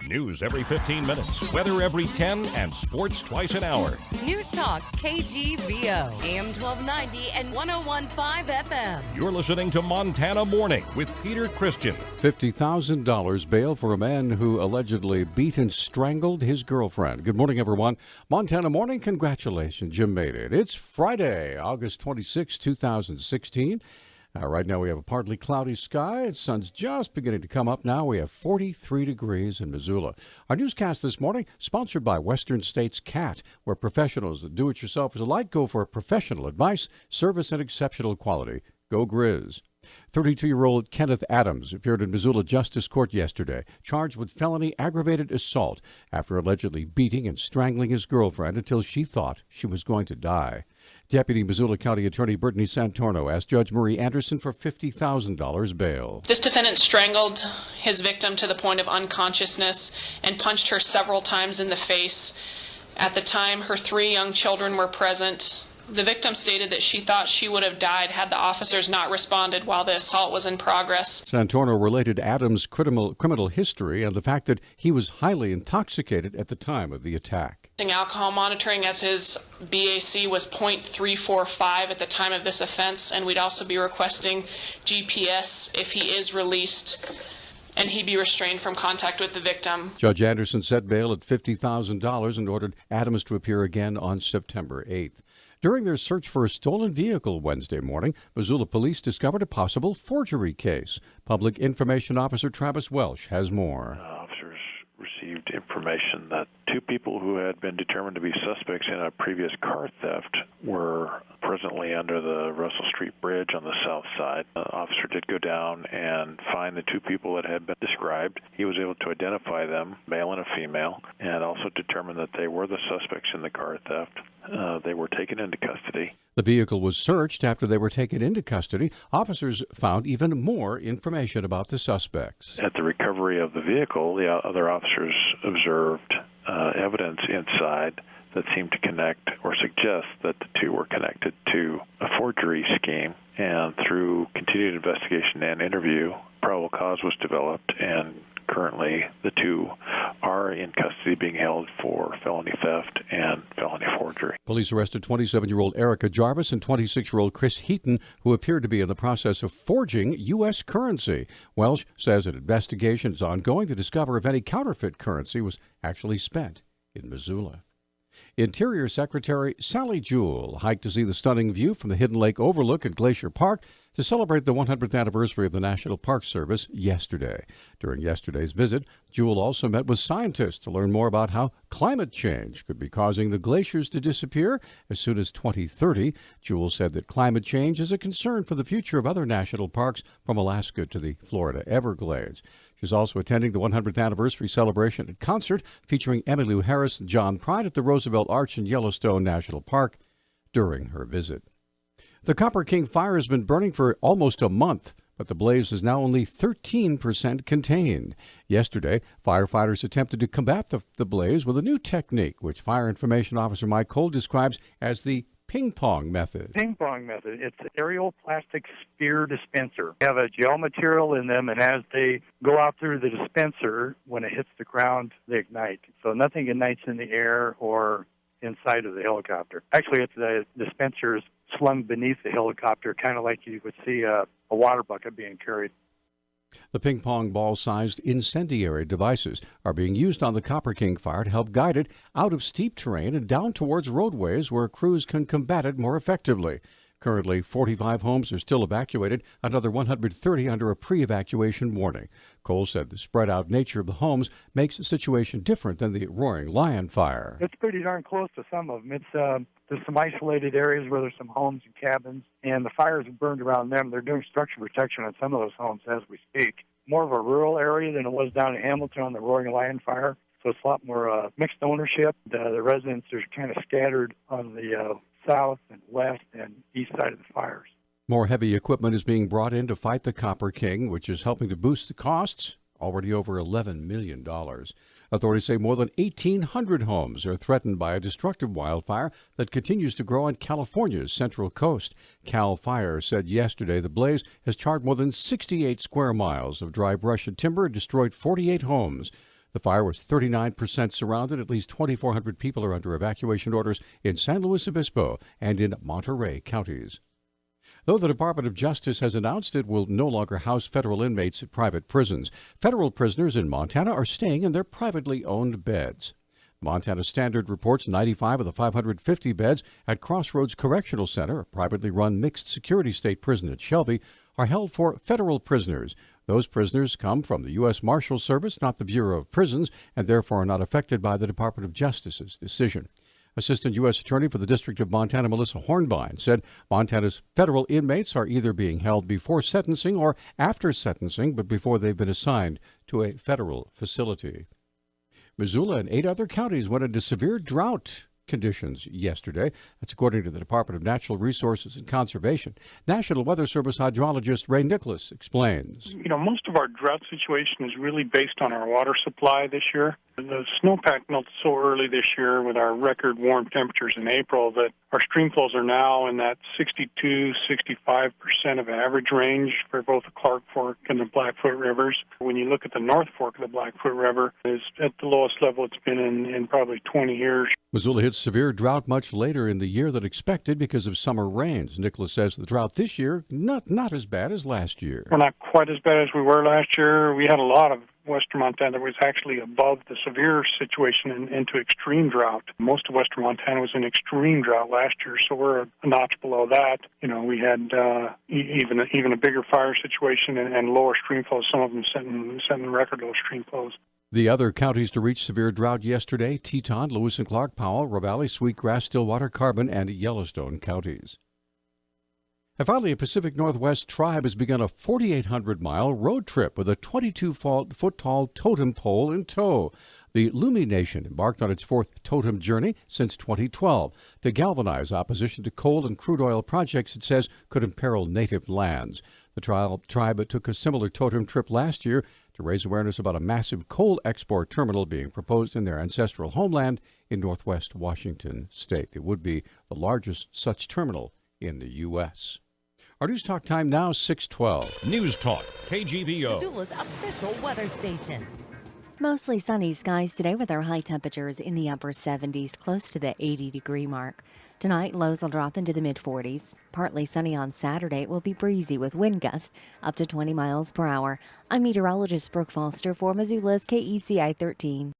News every 15 minutes, weather every 10, and sports twice an hour. Newstalk, KGVO, AM 1290 and 101.5 FM. You're listening to Montana Morning with Peter Christian. $50,000 bail for a man who allegedly beat and strangled his girlfriend. Good morning, everyone. Montana Morning, congratulations, you made it. It's Friday, August 26, 2016. Right now we have a partly cloudy sky. The sun's just beginning to come up now. We have 43 degrees in Missoula. Our newscast this morning, sponsored by Western States CAT, where professionals and do-it-yourselfers alike go for professional advice, service, and exceptional quality. Go Grizz. 32-year-old Kenneth Adams appeared in Missoula Justice Court yesterday, charged with felony aggravated assault after allegedly beating and strangling his girlfriend until she thought she was going to die. Deputy Missoula County Attorney Brittany Santorno asked Judge Marie Anderson for $50,000 bail. This defendant strangled his victim to the point of unconsciousness and punched her several times in the face. At the time, her 3 young children were present. The victim stated that she thought she would have died had the officers not responded while the assault was in progress. Santorno related Adams' criminal history and the fact that he was highly intoxicated at the time of the attack. Alcohol monitoring, as his BAC was .345 at the time of this offense, and we'd also be requesting GPS if he is released and he be restrained from contact with the victim. Judge Anderson set bail at $50,000 and ordered Adams to appear again on September 8th. During their search for a stolen vehicle Wednesday morning, Missoula police discovered a possible forgery case. Public Information Officer Travis Welsh has more. Officers received information that 2 people who had been determined to be suspects in a previous car theft were presently under the Russell Street Bridge on the south side. The officer did go down and find the 2 people that had been described. He was able to identify them, male and a female, and also determine that they were the suspects in the car theft. They were taken into custody. The vehicle was searched after they were taken into custody. Officers found even more information about the suspects. At the recovery of the vehicle, the other officers observed evidence inside that seemed to connect or suggest that the 2 were connected to a forgery scheme. And through continued investigation and interview, probable cause was developed, and currently the 2 are in custody being held for felony theft and felony forgery. Police arrested 27-year-old Erica Jarvis and 26-year-old Chris Heaton, who appeared to be in the process of forging U.S. currency. Welsh says an investigation is ongoing to discover if any counterfeit currency was actually spent in Missoula. Interior Secretary Sally Jewell hiked to see the stunning view from the Hidden Lake Overlook at Glacier Park to celebrate the 100th anniversary of the National Park Service yesterday. During yesterday's visit, Jewell also met with scientists to learn more about how climate change could be causing the glaciers to disappear as soon as 2030. Jewell said that climate change is a concern for the future of other national parks from Alaska to the Florida Everglades. She's also attending the 100th anniversary celebration and concert featuring Emmylou Harris and John Prine at the Roosevelt Arch in Yellowstone National Park during her visit. The Copper King fire has been burning for almost a month, but the blaze is now only 13% contained. Yesterday, firefighters attempted to combat the blaze with a new technique, which Fire Information Officer Mike Cole describes as the ping-pong method. Ping-pong method. It's an aerial plastic spear dispenser. They have a gel material in them, and as they go out through the dispenser, when it hits the ground, they ignite. So nothing ignites in the air or inside of the helicopter. Actually, it's the dispenser is slung beneath the helicopter, kind of like you would see a water bucket being carried. The ping-pong ball-sized incendiary devices are being used on the Copper King fire to help guide it out of steep terrain and down towards roadways where crews can combat it more effectively. Currently, 45 homes are still evacuated, another 130 under a pre-evacuation warning. Cole said the spread-out nature of the homes makes the situation different than the Roaring Lion fire. It's pretty darn close to some of them. There's some isolated areas where there's some homes and cabins, and the fires have burned around them. They're doing structure protection on some of those homes as we speak. More of a rural area than it was down in Hamilton on the Roaring Lion fire, so it's a lot more mixed ownership. The residents are kind of scattered on the south and west and east side of the fires. More heavy equipment is being brought in to fight the Copper King, which is helping to boost the costs, already over $11 million. Authorities say more than 1,800 homes are threatened by a destructive wildfire that continues to grow on California's central coast. Cal Fire said yesterday the blaze has charred more than 68 square miles of dry brush and timber and destroyed 48 homes. The fire was 39% surrounded. At least 2,400 people are under evacuation orders in San Luis Obispo and in Monterey counties. Though the Department of Justice has announced it will no longer house federal inmates at private prisons, federal prisoners in Montana are staying in their privately owned beds. Montana Standard reports 95 of the 550 beds at Crossroads Correctional Center, a privately run mixed security state prison at Shelby, are held for federal prisoners. Those prisoners come from the U.S. Marshal Service, not the Bureau of Prisons, and therefore are not affected by the Department of Justice's decision. Assistant U.S. Attorney for the District of Montana, Melissa Hornbein, said Montana's federal inmates are either being held before sentencing or after sentencing, but before they've been assigned to a federal facility. Missoula and 8 other counties went into severe drought conditions yesterday. That's according to the Department of Natural Resources and Conservation. National Weather Service hydrologist Ray Nicholas explains. Most of our drought situation is really based on our water supply this year. The snowpack melted so early this year with our record warm temperatures in April that our stream flows are now in that 62-65% of average range for both the Clark Fork and the Blackfoot rivers. When you look at the North Fork of the Blackfoot River, it's at the lowest level it's been in probably 20 years. Missoula hit severe drought much later in the year than expected because of summer rains. Nicholas says the drought this year not as bad as last year. We're not quite as bad as we were last year. We had a lot of western Montana that was actually above the severe situation and into extreme drought. Most of western Montana was in extreme drought last year, so we're a notch below that. We had even a bigger fire situation and lower stream flows, some of them setting record low stream flows. The other counties to reach severe drought yesterday, Teton, Lewis and Clark, Powell, Ravalli, Sweetgrass, Stillwater, Carbon, and Yellowstone counties. And finally, a Pacific Northwest tribe has begun a 4,800-mile road trip with a 22-foot-tall totem pole in tow. The Lumi Nation embarked on its 4th totem journey since 2012 to galvanize opposition to coal and crude oil projects it says could imperil native lands. The tribe took a similar totem trip last year to raise awareness about a massive coal export terminal being proposed in their ancestral homeland in northwest Washington state. It would be the largest such terminal in the U.S. Our News Talk time now, 6:12. News Talk, KGVO. Missoula's official weather station. Mostly sunny skies today with our high temperatures in the upper 70s, close to the 80-degree mark. Tonight, lows will drop into the mid-40s. Partly sunny on Saturday. It will be breezy with wind gusts up to 20 miles per hour. I'm meteorologist Brooke Foster for Missoula's KECI 13.